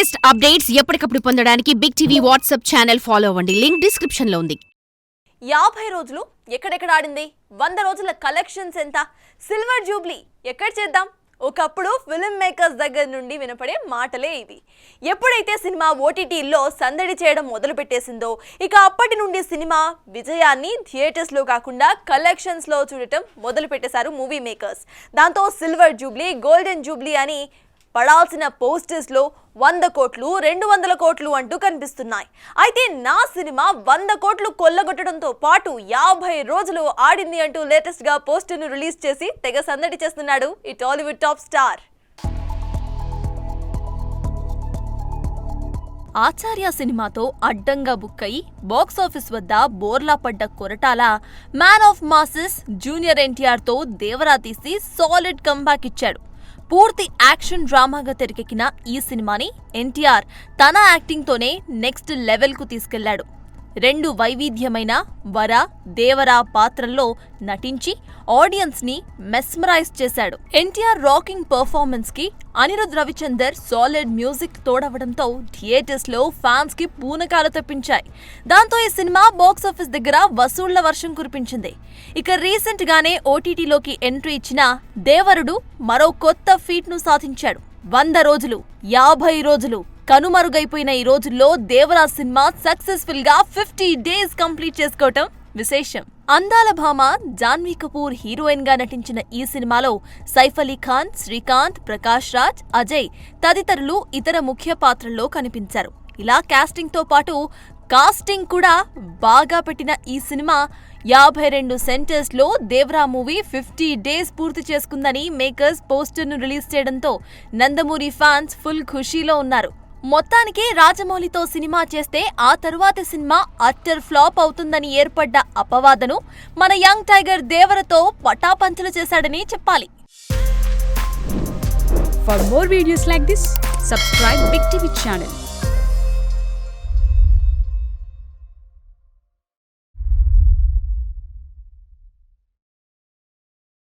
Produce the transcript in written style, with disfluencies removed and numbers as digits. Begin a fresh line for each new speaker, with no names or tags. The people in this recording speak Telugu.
లేటెస్ట్ అప్డేట్స్ ఎప్పటికప్పుడు పొందడానికి big TV WhatsApp channel follow అవ్వండి. లింక్ డిస్క్రిప్షన్ లో ఉంది.
50 రోజులు ఎక్కడెక్కడ ఆడింది? 100 రోజుల కలెక్షన్స్ ఎంత? సిల్వర్ జూబ్లీ ఎక్కడ చేద్దాం? ఒకప్పుడు ఫిల్మ్ మేకర్స్ దగ్గర నుండి వినపడే మాటలే ఇవి. ఎప్పుడైతే సినిమా ఓటీటీల్లో సందడి చేయడం మొదలు పెట్టేసిందో ఇక అప్పటి నుండి సినిమా విజయాన్ని థియేటర్స్లో కాకుండా కలెక్షన్స్లో చూడటం మొదలు పెట్టేశారు మూవీ మేకర్స్. దాంతో సిల్వర్ జూబ్లీ, గోల్డెన్ జూబ్లీ అని పడాల్సిన పోస్టర్స్లో 100 కోట్లు, 200 కోట్లు అంటూ కనిపిస్తున్నాయి. అయితే నా సినిమా 100 కోట్లు కొల్లగొట్టడంతో పాటు 50 రోజులు ఆడింది అంటూ లేటెస్ట్ గా పోస్టర్ను రిలీజ్ చేసి తెగ సందడి చేస్తున్నాడు ఈ టాలీవుడ్ టాప్ స్టార్.
ఆచార్య సినిమాతో అడ్డంగా బుక్ అయి బాక్సాఫీస్ వద్ద బోర్లా పడ్డ Koratala man of masses junior NTR తో దేవరా తీసి సాలిడ్ కంబ్యాక్ ఇచ్చాడు. పూర్తి యాక్షన్ డ్రామాగా తెరకెక్కిన ఈ సినిమాని ఎన్టీఆర్ తన యాక్టింగ్తోనే నెక్స్ట్ లెవెల్కు తీసుకెళ్లాడు. 2 వైవిధ్యమైన వర, దేవరా పాత్రల్లో నటించి ఆడియన్స్ ని మెస్మరైజ్ చేశాడు. ఎన్టీఆర్ రాకింగ్ పర్ఫార్మెన్స్ కి అనిరుద్ రవిచందర్ సాలిడ్ మ్యూజిక్ తోడవడంతో థియేటర్స్ లో ఫ్యాన్స్ కి పూనకాలు తెప్పించాయి. దాంతో ఈ సినిమా బాక్సాఫీస్ దగ్గర వసూళ్ల వర్షం కురిపించింది. ఇక రీసెంట్ గానే ఓటీటీలోకి ఎంట్రీ ఇచ్చిన దేవరుడు మరో కొత్త ఫీట్ ను సాధించాడు. 100 రోజులు, 50 రోజులు కనుమరుగైపోయిన ఈ రోజుల్లో దేవరా సినిమా సక్సెస్ఫుల్ గా 50 డేస్ కంప్లీట్ చేసుకోవటం విశేషం. అందాల భామ జాన్వీ కపూర్ హీరోయిన్ గా నటించిన ఈ సినిమాలో సైఫ్ అలీ ఖాన్, శ్రీకాంత్, ప్రకాష్ రాజ్, అజయ్ తదితరులు ఇతర ముఖ్య పాత్రల్లో కనిపించారు. ఇలా కాస్టింగ్ తో పాటు కాస్టింగ్ కూడా బాగా పెట్టిన ఈ సినిమా 52 సెంటర్స్ లో దేవరా మూవీ 50 డేస్ పూర్తి చేసుకుందని మేకర్స్ పోస్టర్ను రిలీజ్ చేయడంతో నందమూరి ఫ్యాన్స్ ఫుల్ ఖుషీలో ఉన్నారు. మొత్తానికి రాజమౌళితో సినిమా చేస్తే ఆ తరువాతి సినిమా అట్టర్ ఫ్లాప్ అవుతుందని ఏర్పడ్డ అపవాదను మన యంగ్ టైగర్ దేవరతో పటాపంచలు చేశాడని చెప్పాలి.
For more videos like this, subscribe Big TV channel.